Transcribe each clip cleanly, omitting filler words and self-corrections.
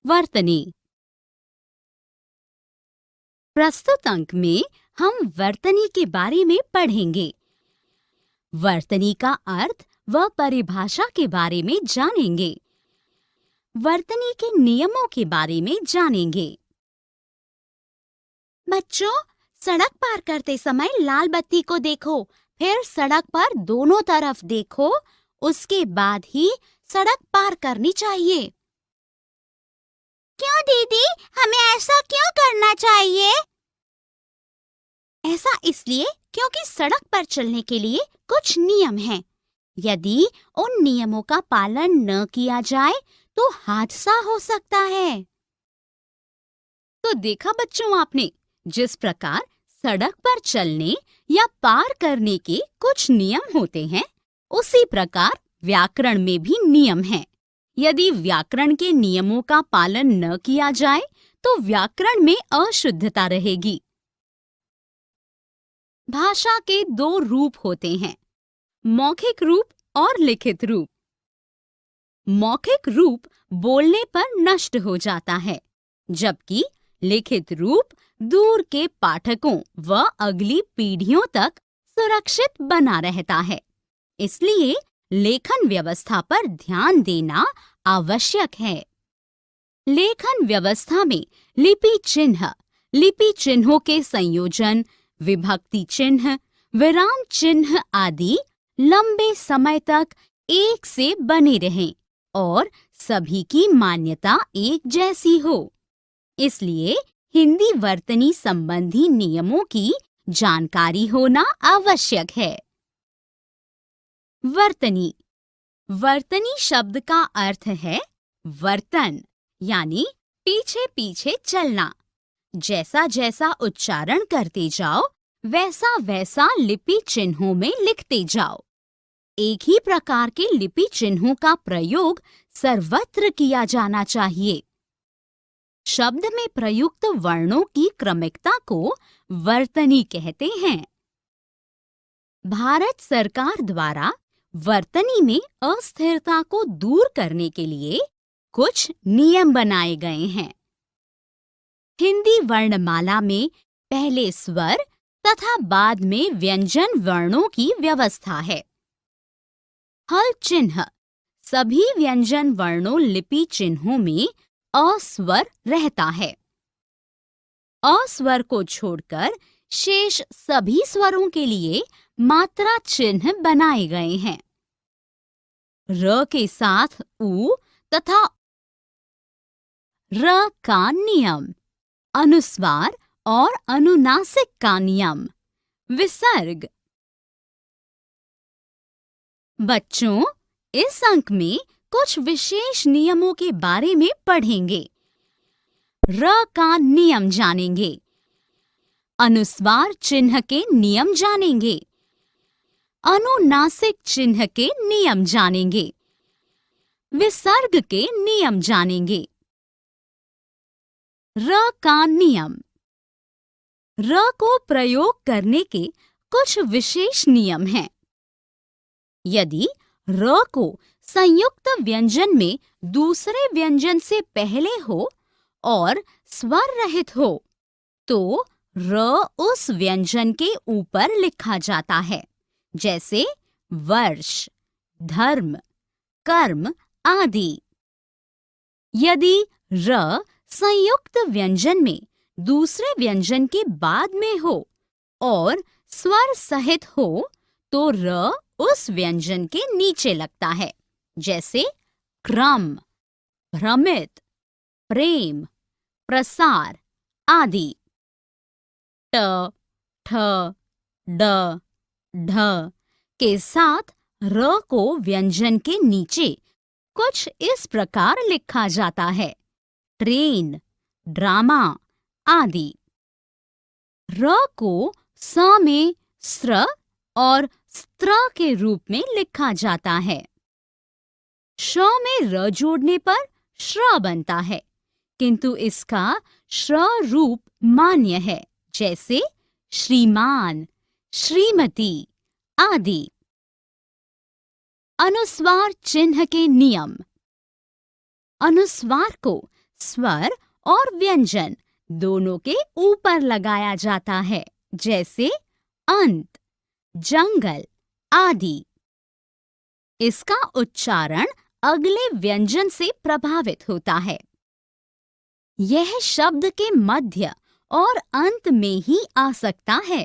वर्तनी। प्रस्तुत अंक में हम वर्तनी के बारे में पढ़ेंगे। वर्तनी का अर्थ व परिभाषा के बारे में जानेंगे। वर्तनी के नियमों के बारे में जानेंगे। बच्चों, सड़क पार करते समय लाल बत्ती को देखो, फिर सड़क पर दोनों तरफ देखो, उसके बाद ही सड़क पार करनी चाहिए। क्यों दीदी, हमें ऐसा क्यों करना चाहिए? ऐसा इसलिए क्योंकि सड़क पर चलने के लिए कुछ नियम हैं। यदि उन नियमों का पालन न किया जाए तो हादसा हो सकता है। तो देखा बच्चों आपने, जिस प्रकार सड़क पर चलने या पार करने के कुछ नियम होते हैं, उसी प्रकार व्याकरण में भी नियम हैं। यदि व्याकरण के नियमों का पालन न किया जाए तो व्याकरण में अशुद्धता रहेगी। भाषा के दो रूप होते हैं, मौखिक रूप और लिखित रूप। मौखिक रूप बोलने पर नष्ट हो जाता है, जबकि लिखित रूप दूर के पाठकों व अगली पीढ़ियों तक सुरक्षित बना रहता है। इसलिए लेखन व्यवस्था पर ध्यान देना आवश्यक है। लेखन व्यवस्था में लिपि चिन्हों के संयोजन, विभक्ति चिन्ह, विराम चिन्ह आदि लंबे समय तक एक से बने रहें और सभी की मान्यता एक जैसी हो। इसलिए हिंदी वर्तनी संबंधी नियमों की जानकारी होना आवश्यक है। वर्तनी। वर्तनी शब्द का अर्थ है वर्तन, यानी पीछे पीछे चलना। जैसा जैसा उच्चारण करते जाओ, वैसा वैसा लिपि चिन्हों में लिखते जाओ। एक ही प्रकार के लिपि चिन्हों का प्रयोग सर्वत्र किया जाना चाहिए। शब्द में प्रयुक्त वर्णों की क्रमिकता को वर्तनी कहते हैं। भारत सरकार द्वारा वर्तनी में अस्थिरता को दूर करने के लिए कुछ नियम बनाए गए हैं। हिंदी वर्णमाला में पहले स्वर तथा बाद में व्यंजन वर्णों की व्यवस्था है। हल चिन्ह। सभी व्यंजन वर्णों लिपि चिन्हों में अस्वर रहता है। अस्वर को छोड़कर शेष सभी स्वरों के लिए मात्रा चिन्ह बनाए गए हैं। र के साथ उ तथा र का नियम, अनुस्वार और अनुनासिक का नियम, विसर्ग। बच्चों, इस अंक में कुछ विशेष नियमों के बारे में पढ़ेंगे। र का नियम जानेंगे, अनुस्वार चिन्ह के नियम जानेंगे, अनुनासिक चिन्ह के नियम जानेंगे, विसर्ग के नियम जानेंगे। र का नियम। र को प्रयोग करने के कुछ विशेष नियम हैं। यदि र को संयुक्त व्यंजन में दूसरे व्यंजन से पहले हो और स्वर रहित हो, तो र उस व्यंजन के ऊपर लिखा जाता है, जैसे वर्ष, धर्म, कर्म आदि। यदि र संयुक्त व्यंजन में दूसरे व्यंजन के बाद में हो और स्वर सहित हो, तो र उस व्यंजन के नीचे लगता है, जैसे क्रम, भ्रमित, प्रेम, प्रसार आदि। ट, ठ, ड, ढ के साथ र को व्यंजन के नीचे कुछ इस प्रकार लिखा जाता है, ट्रेन, ड्रामा आदि। र को स में स्र और स्त्र के रूप में लिखा जाता है। श में र जोड़ने पर श्र बनता है, किंतु इसका श्र रूप मान्य है, जैसे श्रीमान, श्रीमती आदि। अनुस्वार चिन्ह के नियम। अनुस्वार को स्वर और व्यंजन दोनों के ऊपर लगाया जाता है, जैसे अंत, जंगल आदि। इसका उच्चारण अगले व्यंजन से प्रभावित होता है। यह शब्द के मध्य और अंत में ही आ सकता है।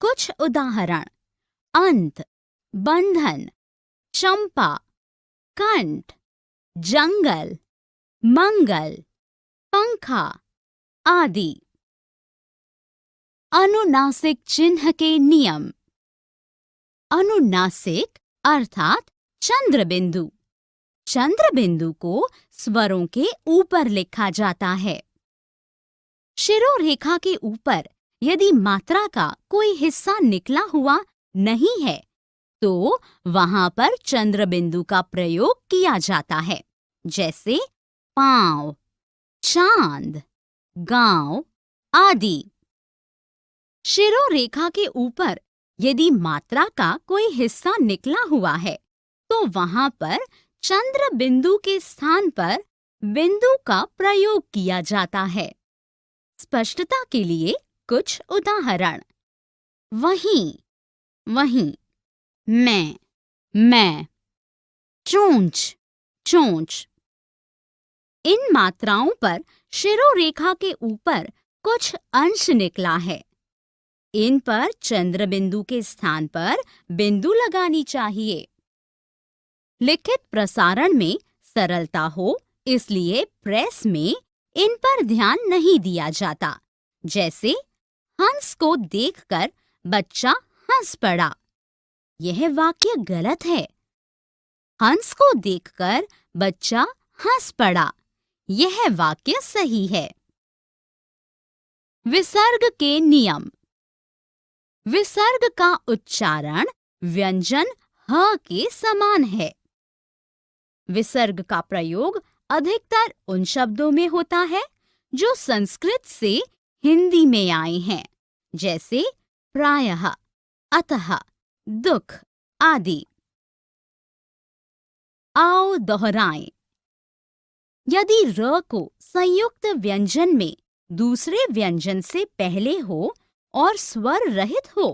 कुछ उदाहरण: अंत, बंधन, चंपा, कंठ, जंगल, मंगल, पंखा आदि। अनुनासिक चिन्ह के नियम। अनुनासिक अर्थात चंद्र बिंदु। चंद्र बिंदु को स्वरों के ऊपर लिखा जाता है। शिरोरेखा के ऊपर यदि मात्रा का कोई हिस्सा निकला हुआ नहीं है, तो वहां पर चंद्र बिंदु का प्रयोग किया जाता है, जैसे पांव, चांद, गांव आदि। शिरोरेखा के ऊपर यदि मात्रा का कोई हिस्सा निकला हुआ है, तो वहां पर चंद्र बिंदु के स्थान पर बिंदु का प्रयोग किया जाता है। स्पष्टता के लिए कुछ उदाहरण: वहीं, वहीं, मैं, चोंच, चोंच। इन मात्राओं पर शिरोरेखा के ऊपर कुछ अंश निकला है। इन पर चंद्र बिंदु के स्थान पर बिंदु लगानी चाहिए। लिखित प्रसारण में सरलता हो, इसलिए प्रेस में इन पर ध्यान नहीं दिया जाता, जैसे हंस को देखकर बच्चा हंस पड़ा। यह वाक्य गलत है। हंस को देखकर बच्चा हंस पड़ा, यह वाक्य सही है। विसर्ग के नियम। विसर्ग का उच्चारण व्यंजन ह के समान है। विसर्ग का प्रयोग अधिकतर उन शब्दों में होता है जो संस्कृत से हिंदी में आए हैं, जैसे प्रायः, अतः, दुख आदि। आओ दोहराएं। यदि र को संयुक्त व्यंजन में दूसरे व्यंजन से पहले हो और स्वर रहित हो,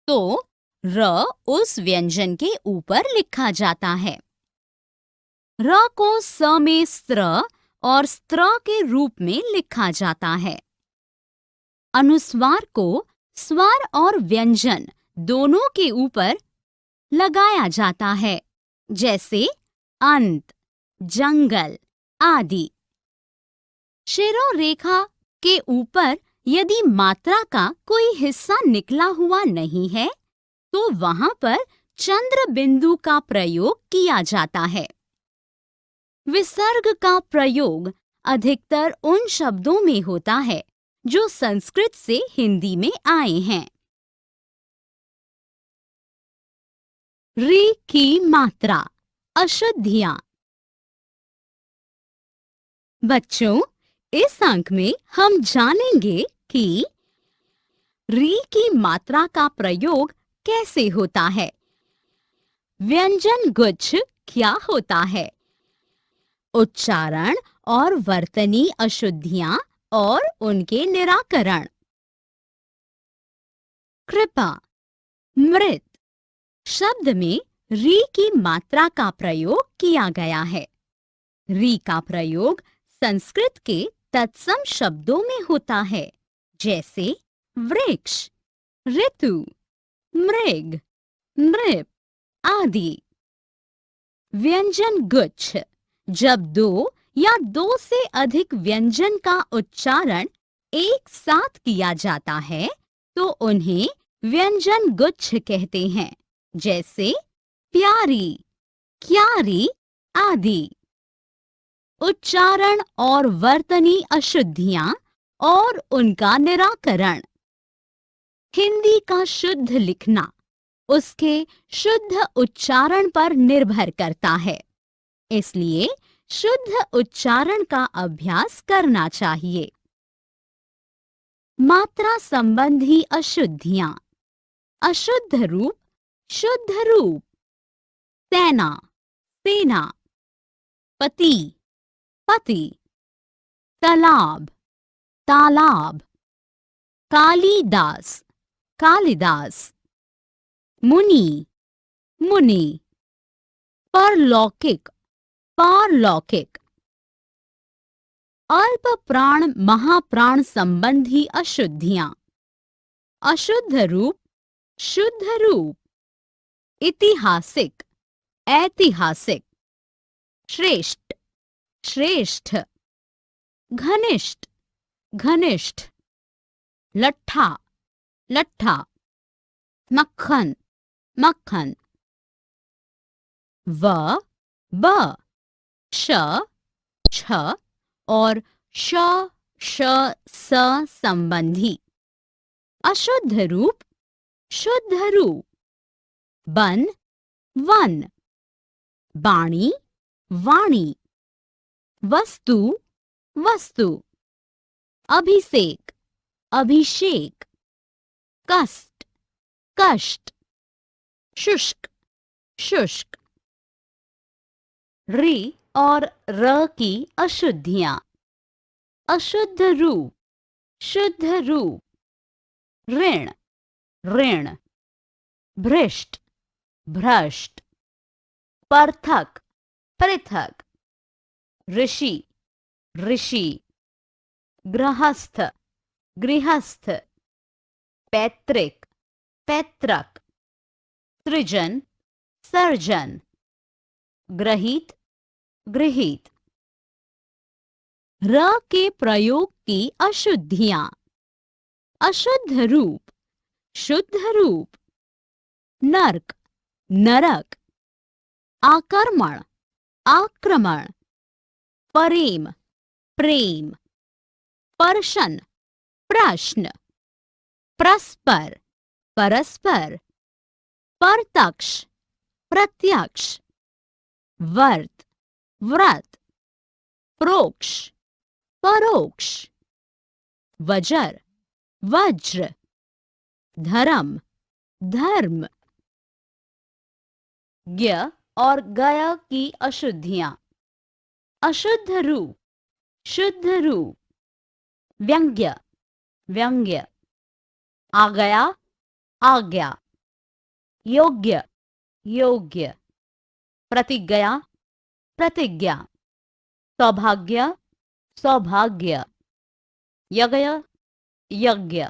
तो र उस व्यंजन के ऊपर लिखा जाता है। र को स में स्त्र और स्त्र के रूप में लिखा जाता है। अनुस्वार को स्वर और व्यंजन दोनों के ऊपर लगाया जाता है, जैसे अंत, जंगल आदि। शिरोरेखा के ऊपर यदि मात्रा का कोई हिस्सा निकला हुआ नहीं है, तो वहां पर चंद्र बिंदु का प्रयोग किया जाता है। विसर्ग का प्रयोग अधिकतर उन शब्दों में होता है जो संस्कृत से हिंदी में आए हैं। री की मात्रा, अशुद्धियां। बच्चों, इस अंक में हम जानेंगे कि री की मात्रा का प्रयोग कैसे होता है, व्यंजन गुच्छ क्या होता है, उच्चारण और वर्तनी अशुद्धियां और उनके निराकरण। कृपा, मृत शब्द में री की मात्रा का प्रयोग किया गया है। री का प्रयोग संस्कृत के तत्सम शब्दों में होता है, जैसे वृक्ष, ऋतु, मृग, नृप आदि। व्यंजन गुच्छ, जब दो या दो से अधिक व्यंजन का उच्चारण एक साथ किया जाता है, तो उन्हें व्यंजन गुच्छ कहते हैं, जैसे प्यारी, क्यारी आदि। उच्चारण और वर्तनी अशुद्धियां और उनका निराकरण। हिंदी का शुद्ध लिखना उसके शुद्ध उच्चारण पर निर्भर करता है, इसलिए शुद्ध उच्चारण का अभ्यास करना चाहिए। मात्रा संबंधी अशुद्धियां। अशुद्ध रूप, शुद्ध रूप। सेना, सेना। पति, पति, तालाब, तालाब, कालिदास, कालिदास, मुनि, मुनि, परलौकिक, पारलौकिक। अल्प प्राण महाप्राण संबंधी अशुद्धियां। अशुद्ध रूप, शुद्ध रूप, ऐतिहासिक, ऐतिहासिक, श्रेष्ठ, श्रेष्ठ, घनिष्ठ, घनिष्ठ, लट्ठा, लट्ठा, मक्खन, मक्खन। व, ब, श, छ और श, श, स संबंधी। अशुद्ध रूप, शुद्ध रूप, बन, वन, बाणी, वाणी, वस्तु, वस्तु, अभिषेक, अभिषेक, कष्ट, कष्ट, शुष्क, शुष्क। रि और र की अशुद्धियां। अशुद्ध रूप, शुद्ध रूप, ऋण, ऋण, भ्रष्ट, भ्रष्ट, पृथक, पृथक, ऋषि, ऋषि, गृहस्थ, गृहस्थ, पैतृक, पैतृक, सृजन, सर्जन, ग्रहित, गृहीत। र के प्रयोग की अशुद्धियां। अशुद्ध रूप, शुद्ध रूप, नरक, नरक, आक्रमण, आक्रमण, प्रेम, प्रेम, पर्शन, प्रश्न, परस्पर, परस्पर, प्रत्यक्ष, प्रत्यक्ष, वर्त, व्रत, प्रोक्ष, परोक्ष, वज्र, वज्र, धर्म, धर्म। ज्ञ और गय की अशुद्धियां। अशुद्ध रूप, शुद्ध रूप, व्यंग्य, व्यंग्य, आ गया, आज्ञा, योग्य, योग्य, प्रतिज्ञा, प्रतिज्ञा, सौभाग्य, सौभाग्य, यज्ञ, यज्ञ।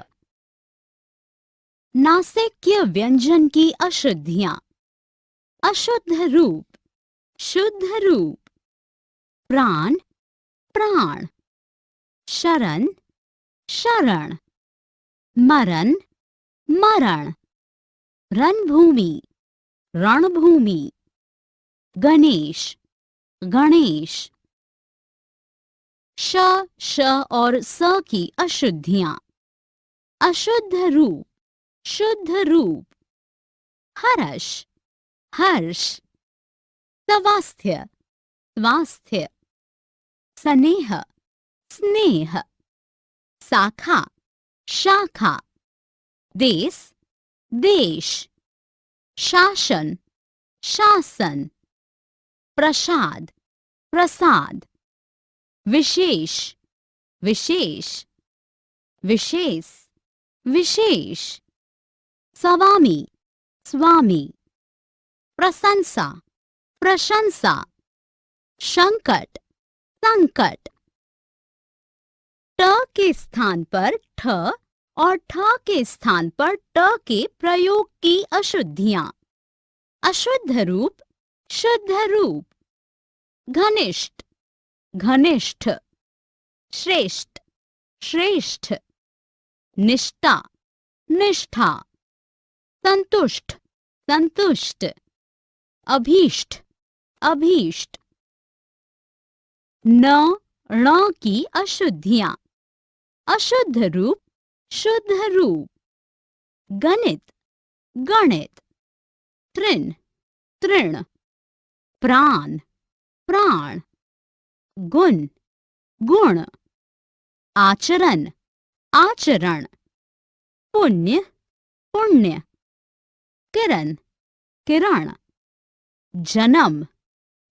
नासिक्य व्यंजन की अशुद्धियां। अशुद्ध रूप, शुद्ध रूप, प्राण, प्राण, शरण, शरण, मरण, मरण, रणभूमि, रणभूमि, गणेश, गणेश। श, श और स की अशुद्धियां। अशुद्ध रूप, शुद्ध रूप, हर्ष, हर्ष, स्वास्थ्य, स्वास्थ्य, स्नेह, स्नेह, शाखा, शाखा, देश, देश, शासन, शासन, प्रसाद, प्रसाद, विशेष, विशेष, विशेष, विशेष, स्वामी, स्वामी, प्रशंसा, प्रशंसा, संकट, संकट। ट के स्थान पर ठ और ठ के स्थान पर ट के प्रयोग की अशुद्धियां। अशुद्ध रूप, शुद्ध रूप, घनिष्ठ, घनिष्ठ, श्रेष्ठ, श्रेष्ठ, निष्ठा, निष्ठा, संतुष्ट, संतुष्ट, अभीष्ट, अभीष्ट। न, ण की अशुद्धियां। अशुद्ध रूप, शुद्ध रूप, गणित, गणित, तृण, तृण, प्राण, प्राण, गुण, गुण, आचरण, आचरण, पुण्य, पुण्य, किरण, किरण, जन्म,